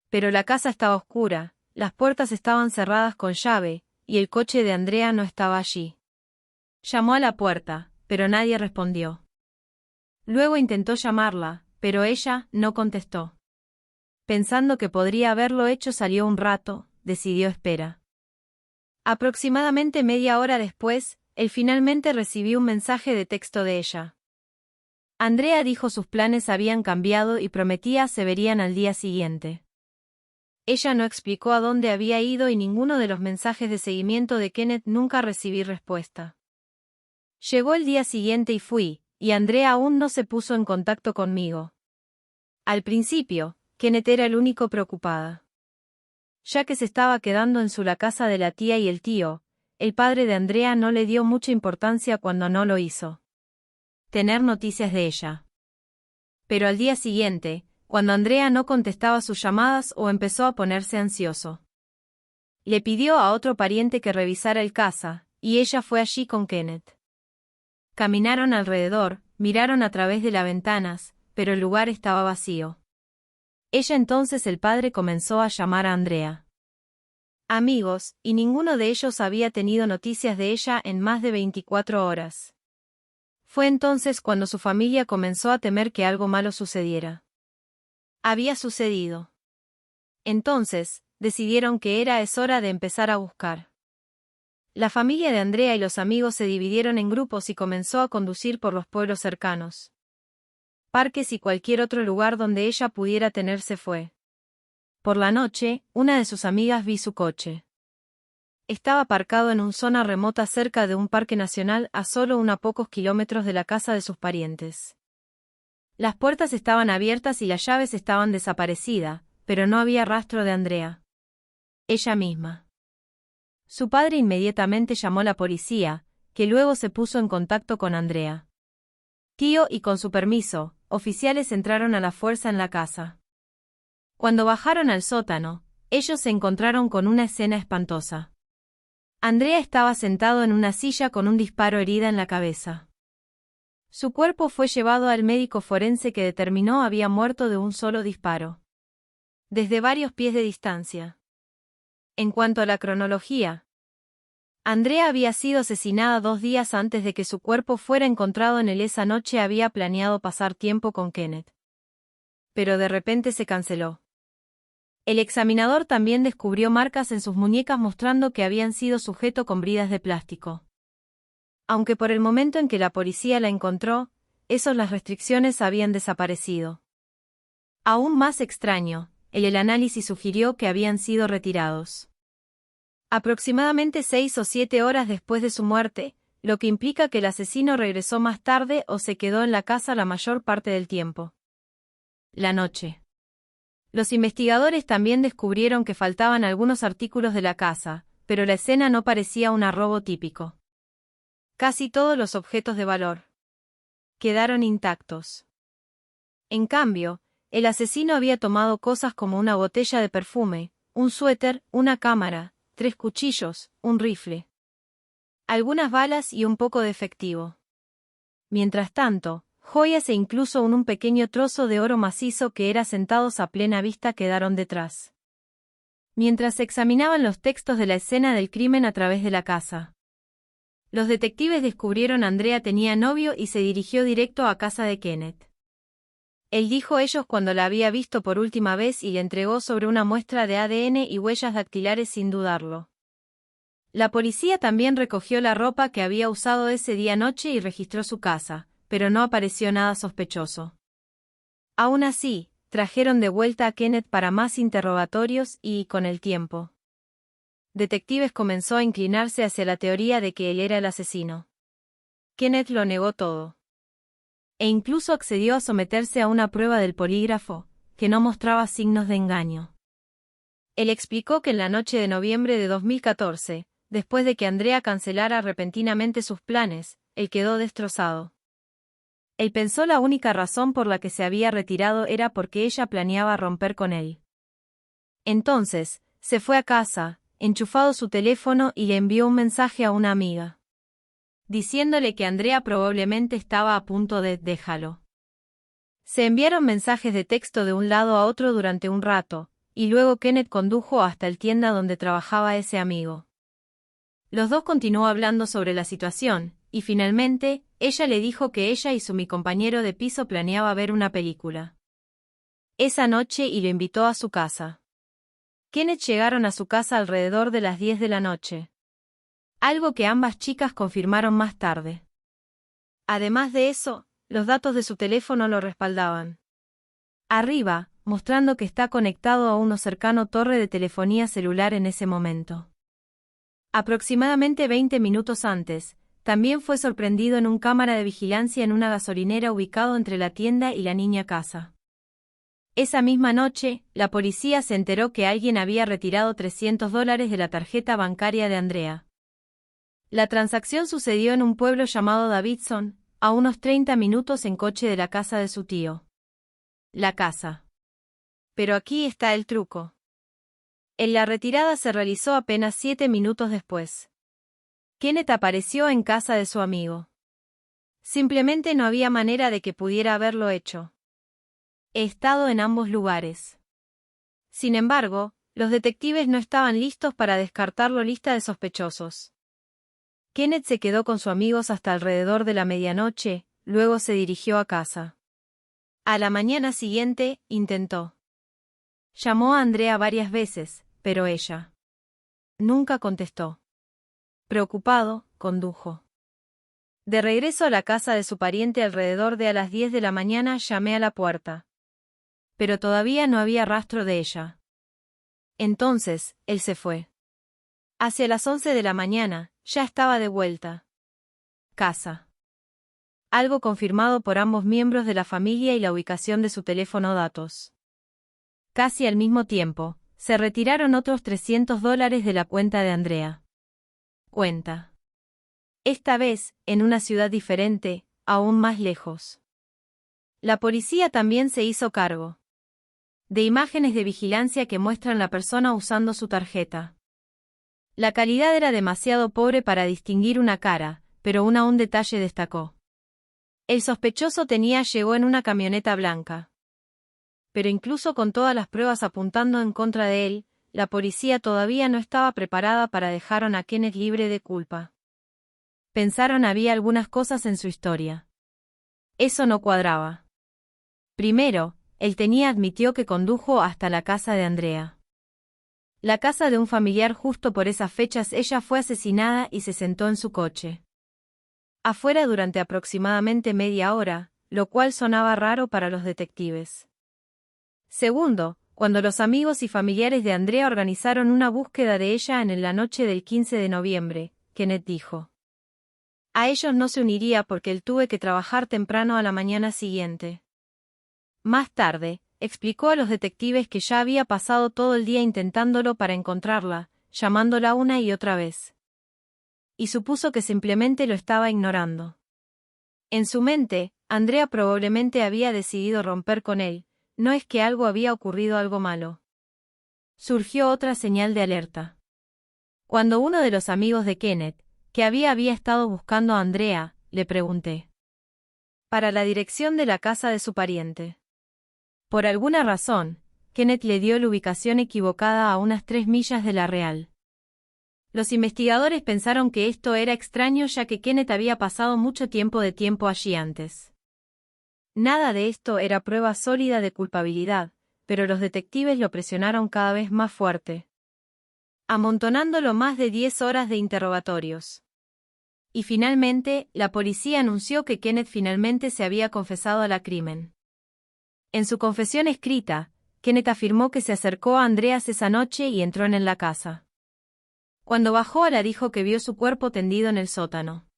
Pero la casa estaba oscura, las puertas estaban cerradas con llave, y el coche de Andrea no estaba allí. Llamó a la puerta, pero nadie respondió. Luego intentó llamarla, pero ella no contestó. Pensando que podría haberlo hecho, salió un rato, decidió espera. Aproximadamente media hora después, él finalmente recibió un mensaje de texto de ella. Andrea dijo sus planes habían cambiado y prometía se verían al día siguiente. Ella no explicó a dónde había ido y ninguno de los mensajes de seguimiento de Kenneth nunca recibí respuesta. Llegó el día siguiente y fui, y Andrea aún no se puso en contacto conmigo. Al principio, Kenneth era el único preocupada. Ya que se estaba quedando en la casa de la tía y el tío, el padre de Andrea no le dio mucha importancia cuando no lo hizo tener noticias de ella. Pero al día siguiente, cuando Andrea no contestaba sus llamadas o empezó a ponerse ansioso, le pidió a otro pariente que revisara el casa, y ella fue allí con Kenneth. Caminaron alrededor, miraron a través de las ventanas, pero el lugar estaba vacío. Entonces el padre comenzó a llamar a Andrea. Amigos, y ninguno de ellos había tenido noticias de ella en más de 24 horas. Fue entonces cuando su familia comenzó a temer que algo malo sucediera. Había sucedido. Entonces, decidieron que es hora de empezar a buscar. La familia de Andrea y los amigos se dividieron en grupos y comenzó a conducir por los pueblos cercanos, parques y cualquier otro lugar donde ella pudiera tenerse fue. Por la noche, una de sus amigas vio su coche. Estaba aparcado en una zona remota cerca de un parque nacional a solo unos pocos kilómetros de la casa de sus parientes. Las puertas estaban abiertas y las llaves estaban desaparecidas, pero no había rastro de Andrea. Ella misma. Su padre inmediatamente llamó a la policía, que luego se puso en contacto con Andrea. Tío y con su permiso, oficiales entraron a la fuerza en la casa. Cuando bajaron al sótano, ellos se encontraron con una escena espantosa. Andrea estaba sentado en una silla con un disparo herida en la cabeza. Su cuerpo fue llevado al médico forense que determinó había muerto de un solo disparo, desde varios pies de distancia. En cuanto a la cronología, Andrea había sido asesinada 2 días antes de que su cuerpo fuera encontrado en él. Esa noche había planeado pasar tiempo con Kenneth, pero de repente se canceló. El examinador también descubrió marcas en sus muñecas mostrando que habían sido sujeto con bridas de plástico. Aunque por el momento en que la policía la encontró, las restricciones habían desaparecido. Aún más extraño, el análisis sugirió que habían sido retirados aproximadamente 6 o 7 horas después de su muerte, lo que implica que el asesino regresó más tarde o se quedó en la casa la mayor parte del tiempo. La noche. Los investigadores también descubrieron que faltaban algunos artículos de la casa, pero la escena no parecía un robo típico. Casi todos los objetos de valor quedaron intactos. En cambio, el asesino había tomado cosas como una botella de perfume, un suéter, una cámara, 3 cuchillos, un rifle, algunas balas y un poco de efectivo. Mientras tanto, joyas e incluso un pequeño trozo de oro macizo que era sentados a plena vista quedaron detrás. Mientras examinaban los textos de la escena del crimen a través de la casa, los detectives descubrieron Andrea tenía novio y se dirigió directo a casa de Kenneth. Él dijo ellos cuando la había visto por última vez y le entregó sobre una muestra de ADN y huellas dactilares sin dudarlo. La policía también recogió la ropa que había usado ese día noche y registró su casa, pero no apareció nada sospechoso. Aún así, trajeron de vuelta a Kenneth para más interrogatorios y, con el tiempo, detectives comenzó a inclinarse hacia la teoría de que él era el asesino. Kenneth lo negó todo. E incluso accedió a someterse a una prueba del polígrafo, que no mostraba signos de engaño. Él explicó que en la noche de noviembre de 2014, después de que Andrea cancelara repentinamente sus planes, él quedó destrozado. Él pensó la única razón por la que se había retirado era porque ella planeaba romper con él. Entonces, se fue a casa, enchufado su teléfono y le envió un mensaje a una amiga, diciéndole que Andrea probablemente estaba a punto de déjalo. Se enviaron mensajes de texto de un lado a otro durante un rato, y luego Kenneth condujo hasta el tienda donde trabajaba ese amigo. Los dos continuó hablando sobre la situación, y finalmente, ella le dijo que ella y mi compañero de piso planeaba ver una película esa noche y lo invitó a su casa. Kenneth llegaron a su casa alrededor de las 10 de la noche. Algo que ambas chicas confirmaron más tarde. Además de eso, los datos de su teléfono lo respaldaban. Arriba, mostrando que está conectado a una cercana torre de telefonía celular en ese momento. Aproximadamente 20 minutos antes, también fue sorprendido en una cámara de vigilancia en una gasolinera ubicado entre la tienda y la niña casa. Esa misma noche, la policía se enteró que alguien había retirado $300 de la tarjeta bancaria de Andrea. La transacción sucedió en un pueblo llamado Davidson, a unos 30 minutos en coche de la casa de su tío. La casa. Pero aquí está el truco. La retirada se realizó apenas 7 minutos después. Kenneth apareció en casa de su amigo. Simplemente no había manera de que pudiera haberlo hecho. He estado en ambos lugares. Sin embargo, los detectives no estaban listos para descartar la lista de sospechosos. Kenneth se quedó con sus amigos hasta alrededor de la medianoche, luego se dirigió a casa. A la mañana siguiente, intentó. Llamó a Andrea varias veces, pero ella nunca contestó. Preocupado, condujo. De regreso a la casa de su pariente alrededor de a las 10 de la mañana llamé a la puerta. Pero todavía no había rastro de ella. Entonces, él se fue. Hacia las 11 de la mañana, ya estaba de vuelta. Casa. Algo confirmado por ambos miembros de la familia y la ubicación de su teléfono datos. Casi al mismo tiempo, se retiraron otros $300 de la cuenta de Andrea. Cuenta. Esta vez, en una ciudad diferente, aún más lejos. La policía también se hizo cargo de imágenes de vigilancia que muestran la persona usando su tarjeta. La calidad era demasiado pobre para distinguir una cara, pero un detalle destacó. El sospechoso llegó en una camioneta blanca. Pero incluso con todas las pruebas apuntando en contra de él, la policía todavía no estaba preparada para dejar a Kenneth libre de culpa. Pensaron había algunas cosas en su historia. Eso no cuadraba. Primero, él admitió que condujo hasta la casa de Andrea. La casa de un familiar justo por esas fechas ella fue asesinada y se sentó en su coche. Afuera durante aproximadamente media hora, lo cual sonaba raro para los detectives. Segundo, cuando los amigos y familiares de Andrea organizaron una búsqueda de ella en la noche del 15 de noviembre, Kenneth dijo. A ellos no se uniría porque él tuve que trabajar temprano a la mañana siguiente. Más tarde, explicó a los detectives que ya había pasado todo el día intentándolo para encontrarla, llamándola una y otra vez. Y supuso que simplemente lo estaba ignorando. En su mente, Andrea probablemente había decidido romper con él, no es que había ocurrido algo malo. Surgió otra señal de alerta. Cuando uno de los amigos de Kenneth, que había estado buscando a Andrea, le pregunté para la dirección de la casa de su pariente. Por alguna razón, Kenneth le dio la ubicación equivocada a unas 3 millas de la real. Los investigadores pensaron que esto era extraño ya que Kenneth había pasado mucho tiempo allí antes. Nada de esto era prueba sólida de culpabilidad, pero los detectives lo presionaron cada vez más fuerte, amontonándolo más de 10 horas de interrogatorios. Y finalmente, la policía anunció que Kenneth finalmente se había confesado a la crimen. En su confesión escrita, Kenneth afirmó que se acercó a Andreas esa noche y entró en la casa. Cuando bajó dijo que vio su cuerpo tendido en el sótano,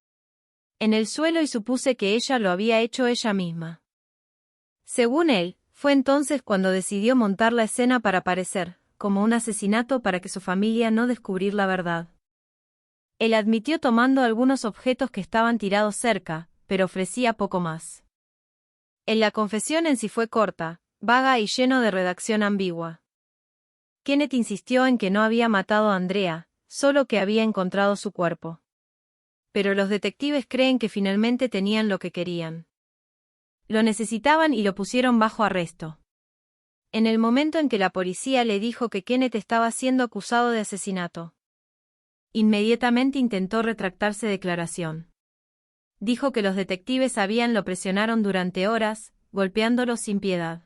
en el suelo y supuse que ella lo había hecho ella misma. Según él, fue entonces cuando decidió montar la escena para parecer como un asesinato para que su familia no descubrir la verdad. Él admitió tomando algunos objetos que estaban tirados cerca, pero ofrecía poco más. En la confesión en sí fue corta, vaga y lleno de redacción ambigua. Kenneth insistió en que no había matado a Andrea, solo que había encontrado su cuerpo. Pero los detectives creen que finalmente tenían lo que querían. Lo necesitaban y lo pusieron bajo arresto. En el momento en que la policía le dijo que Kenneth estaba siendo acusado de asesinato, inmediatamente intentó retractarse declaración. Dijo que los detectives lo presionaron durante horas, golpeándolo sin piedad.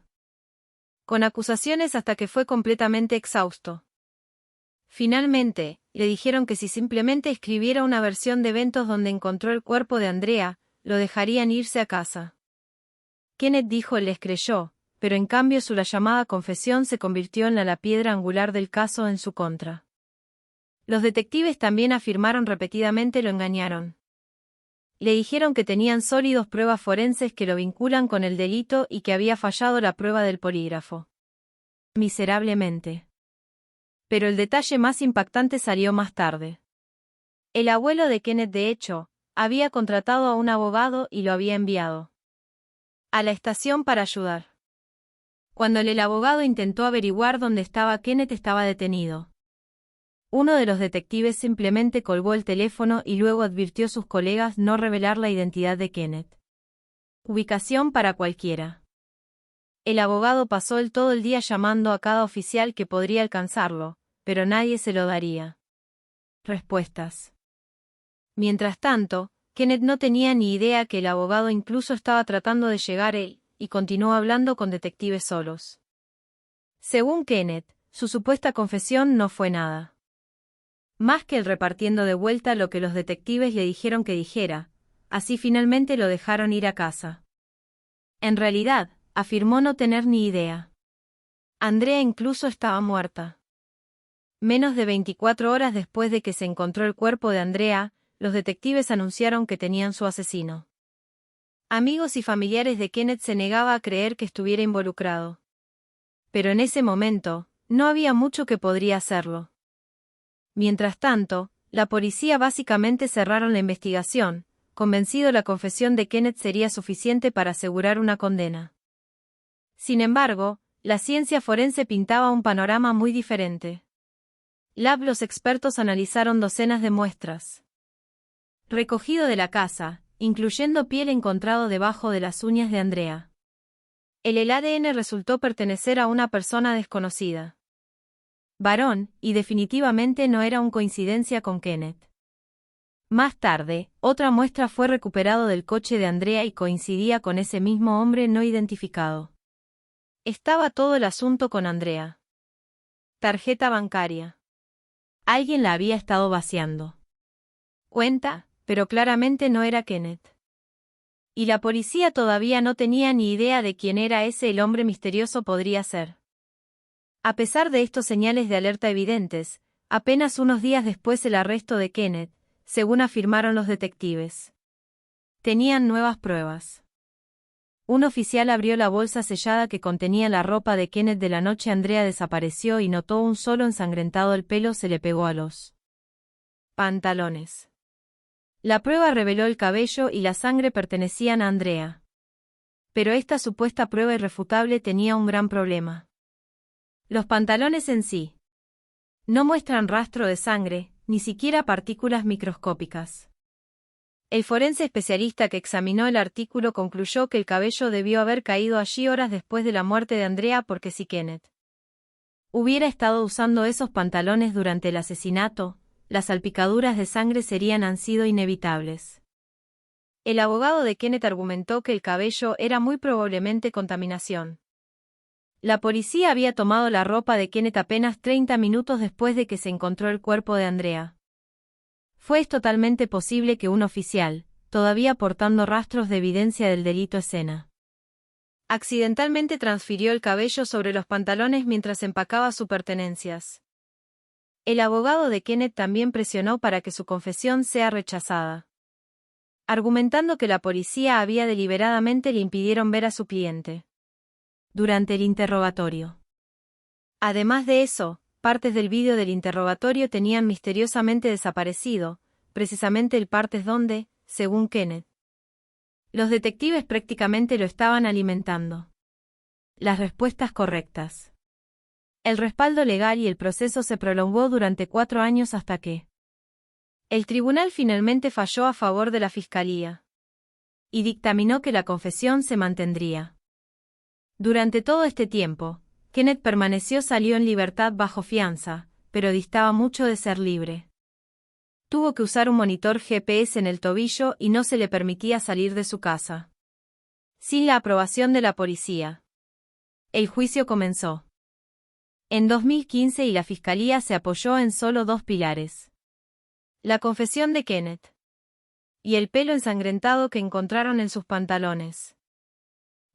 Con acusaciones hasta que fue completamente exhausto. Finalmente, le dijeron que si simplemente escribiera una versión de eventos donde encontró el cuerpo de Andrea, lo dejarían irse a casa. Kenneth dijo les creyó, pero en cambio la llamada confesión se convirtió en la piedra angular del caso en su contra. Los detectives también afirmaron repetidamente lo engañaron. Le dijeron que tenían sólidos pruebas forenses que lo vinculan con el delito y que había fallado la prueba del polígrafo. Miserablemente. Pero el detalle más impactante salió más tarde. El abuelo de Kenneth, de hecho, había contratado a un abogado y lo había enviado a la estación para ayudar. Cuando el abogado intentó averiguar dónde estaba Kenneth, estaba detenido. Uno de los detectives simplemente colgó el teléfono y luego advirtió a sus colegas no revelar la identidad de Kenneth. Ubicación para cualquiera. El abogado pasó todo el día llamando a cada oficial que podría alcanzarlo, pero nadie se lo daría respuestas. Mientras tanto, Kenneth no tenía ni idea que el abogado incluso estaba tratando de llegar él, y continuó hablando con detectives solos. Según Kenneth, su supuesta confesión no fue nada más que el repartiendo de vuelta lo que los detectives le dijeron que dijera, así finalmente lo dejaron ir a casa. En realidad, afirmó no tener ni idea. Andrea incluso estaba muerta. Menos de 24 horas después de que se encontró el cuerpo de Andrea, los detectives anunciaron que tenían su asesino. Amigos y familiares de Kenneth se negaban a creer que estuviera involucrado. Pero en ese momento, no había mucho que podría hacerlo. Mientras tanto, la policía básicamente cerraron la investigación, convencido la confesión de Kenneth sería suficiente para asegurar una condena. Sin embargo, la ciencia forense pintaba un panorama muy diferente. Los expertos analizaron docenas de muestras recogido de la casa, incluyendo piel encontrado debajo de las uñas de Andrea. El ADN resultó pertenecer a una persona desconocida. Varón, y definitivamente no era una coincidencia con Kenneth. Más tarde, otra muestra fue recuperado del coche de Andrea y coincidía con ese mismo hombre no identificado. Estaba todo el asunto con Andrea. Tarjeta bancaria. Alguien la había estado vaciando. Cuenta, pero claramente no era Kenneth. Y la policía todavía no tenía ni idea de quién era el hombre misterioso podría ser. A pesar de estos señales de alerta evidentes, apenas unos días después del arresto de Kenneth, según afirmaron los detectives, tenían nuevas pruebas. Un oficial abrió la bolsa sellada que contenía la ropa de Kenneth de la noche Andrea desapareció y notó un solo ensangrentado, el pelo se le pegó a los pantalones. La prueba reveló el cabello y la sangre pertenecían a Andrea. Pero esta supuesta prueba irrefutable tenía un gran problema. Los pantalones en sí no muestran rastro de sangre, ni siquiera partículas microscópicas. El forense especialista que examinó el artículo concluyó que el cabello debió haber caído allí horas después de la muerte de Andrea, porque si Kenneth hubiera estado usando esos pantalones durante el asesinato, las salpicaduras de sangre han sido inevitables. El abogado de Kenneth argumentó que el cabello era muy probablemente contaminación. La policía había tomado la ropa de Kenneth apenas 30 minutos después de que se encontró el cuerpo de Andrea. Fue totalmente posible que un oficial, todavía portando rastros de evidencia del delito escena, accidentalmente transfirió el cabello sobre los pantalones mientras empacaba sus pertenencias. El abogado de Kenneth también presionó para que su confesión sea rechazada, argumentando que la policía había deliberadamente le impidieron ver a su cliente durante el interrogatorio. Además de eso, partes del vídeo del interrogatorio tenían misteriosamente desaparecido, precisamente el partes donde, según Kenneth, Los detectives prácticamente lo estaban alimentando. Las respuestas correctas. El respaldo legal y el proceso se prolongó durante 4 años hasta que el tribunal finalmente falló a favor de la fiscalía y dictaminó que la confesión se mantendría. Durante todo este tiempo, Kenneth salió en libertad bajo fianza, pero distaba mucho de ser libre. Tuvo que usar un monitor GPS en el tobillo y no se le permitía salir de su casa. Sin la aprobación de la policía. El juicio comenzó en 2015 y la fiscalía se apoyó en solo 2 pilares. La confesión de Kenneth y el pelo ensangrentado que encontraron en sus pantalones.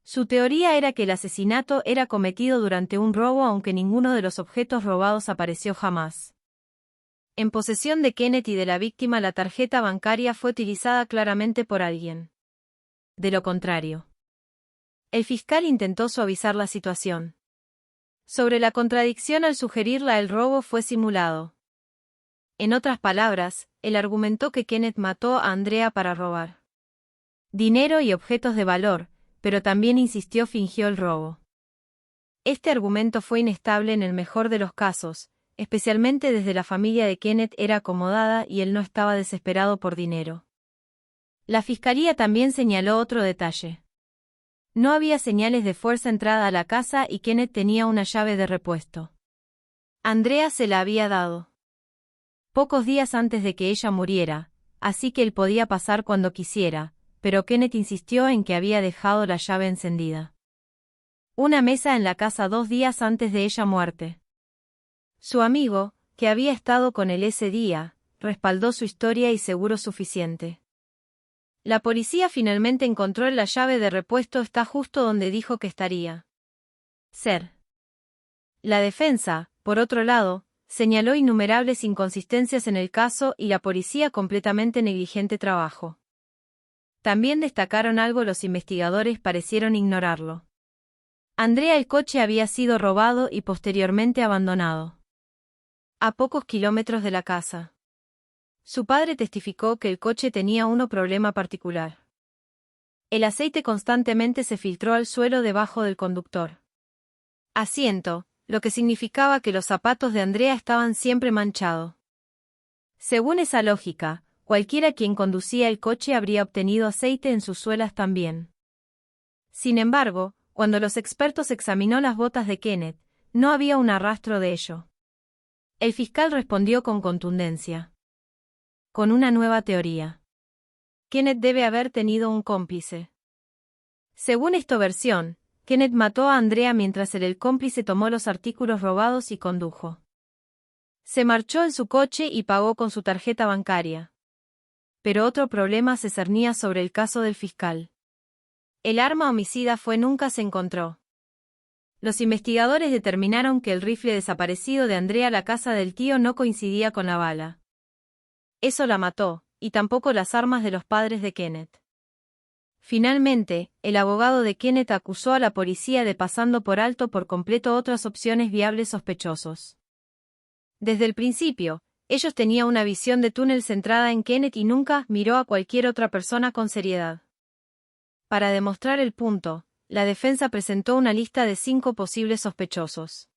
Su teoría era que el asesinato era cometido durante un robo, aunque ninguno de los objetos robados apareció jamás. En posesión de Kenneth y de la víctima, la tarjeta bancaria fue utilizada claramente por alguien. De lo contrario, el fiscal intentó suavizar la situación. Sobre la contradicción al sugerirla el robo fue simulado. En otras palabras, él argumentó que Kenneth mató a Andrea para robar dinero y objetos de valor, pero también fingió el robo. Este argumento fue inestable en el mejor de los casos, especialmente desde la familia de Kenneth era acomodada y él no estaba desesperado por dinero. La fiscalía también señaló otro detalle. No había señales de fuerza entrada a la casa y Kenneth tenía una llave de repuesto. Andrea se la había dado pocos días antes de que ella muriera, así que él podía pasar cuando quisiera, pero Kenneth insistió en que había dejado la llave encendida. Una mesa en la casa 2 días antes de ella muerte. Su amigo, que había estado con él ese día, respaldó su historia y seguro suficiente. La policía finalmente encontró la llave de repuesto está justo donde dijo que estaría. La defensa, por otro lado, señaló innumerables inconsistencias en el caso y la policía completamente negligente trabajo. También destacaron algo los investigadores parecieron ignorarlo. Andrea, el coche había sido robado y posteriormente abandonado a pocos kilómetros de la casa. Su padre testificó que el coche tenía un problema particular. El aceite constantemente se filtró al suelo debajo del conductor asiento, lo que significaba que los zapatos de Andrea estaban siempre manchados. Según esa lógica, cualquiera quien conducía el coche habría obtenido aceite en sus suelas también. Sin embargo, cuando los expertos examinó las botas de Kenneth, no había un rastro de ello. El fiscal respondió con contundencia. Con una nueva teoría. Kenneth debe haber tenido un cómplice. Según esta versión, Kenneth mató a Andrea mientras el cómplice tomó los artículos robados y condujo. Se marchó en su coche y pagó con su tarjeta bancaria. Pero otro problema se cernía sobre el caso del fiscal. El arma homicida nunca se encontró. Los investigadores determinaron que el rifle desaparecido de Andrea, la casa del tío, no coincidía con la bala. Eso la mató, y tampoco las armas de los padres de Kenneth. Finalmente, el abogado de Kenneth acusó a la policía de pasando por alto por completo otras opciones viables sospechosos. Desde el principio, ellos tenían una visión de túnel centrada en Kenneth y nunca miró a cualquier otra persona con seriedad. Para demostrar el punto, la defensa presentó una lista de 5 posibles sospechosos.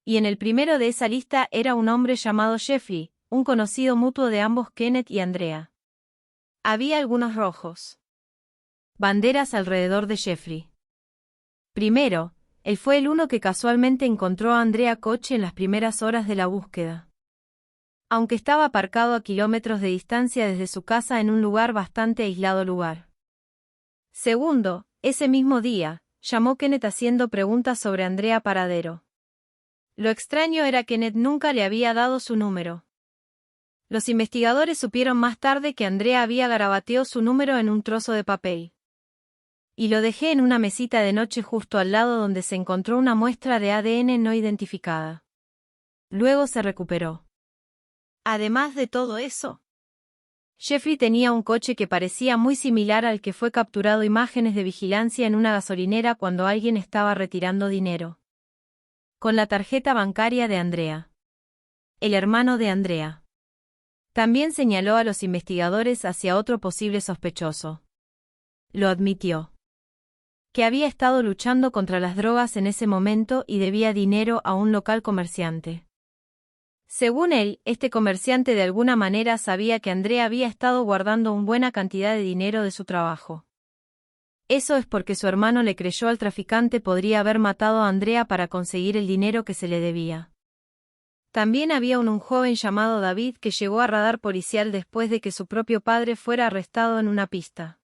Y en el primero de esa lista era un hombre llamado Jeffrey, un conocido mutuo de ambos Kenneth y Andrea. Había algunos rojos banderas alrededor de Jeffrey. Primero, él fue el uno que casualmente encontró a Andrea coche en las primeras horas de la búsqueda. Aunque estaba aparcado a kilómetros de distancia desde su casa en un lugar bastante aislado lugar. Segundo, ese mismo día, llamó Kenneth haciendo preguntas sobre Andrea paradero. Lo extraño era que Kenneth nunca le había dado su número. Los investigadores supieron más tarde que Andrea había garabateado su número en un trozo de papel. Y lo dejé en una mesita de noche justo al lado donde se encontró una muestra de ADN no identificada. Luego se recuperó. Además de todo eso, Jeffrey tenía un coche que parecía muy similar al que fue capturado imágenes de vigilancia en una gasolinera cuando alguien estaba retirando dinero. Con la tarjeta bancaria de Andrea. El hermano de Andrea. También señaló a los investigadores hacia otro posible sospechoso. lo admitió. Que había estado luchando contra las drogas en ese momento y debía dinero a un local comerciante. Según él, este comerciante de alguna manera sabía que Andrea había estado guardando una buena cantidad de dinero de su trabajo. Eso es porque su hermano le creyó al traficante podría haber matado a Andrea para conseguir el dinero que se le debía. También había un joven llamado David que llegó a radar policial después de que su propio padre fuera arrestado en una pista,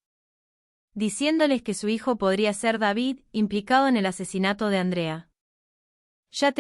diciéndoles que su hijo podría ser David, implicado en el asesinato de Andrea. Ya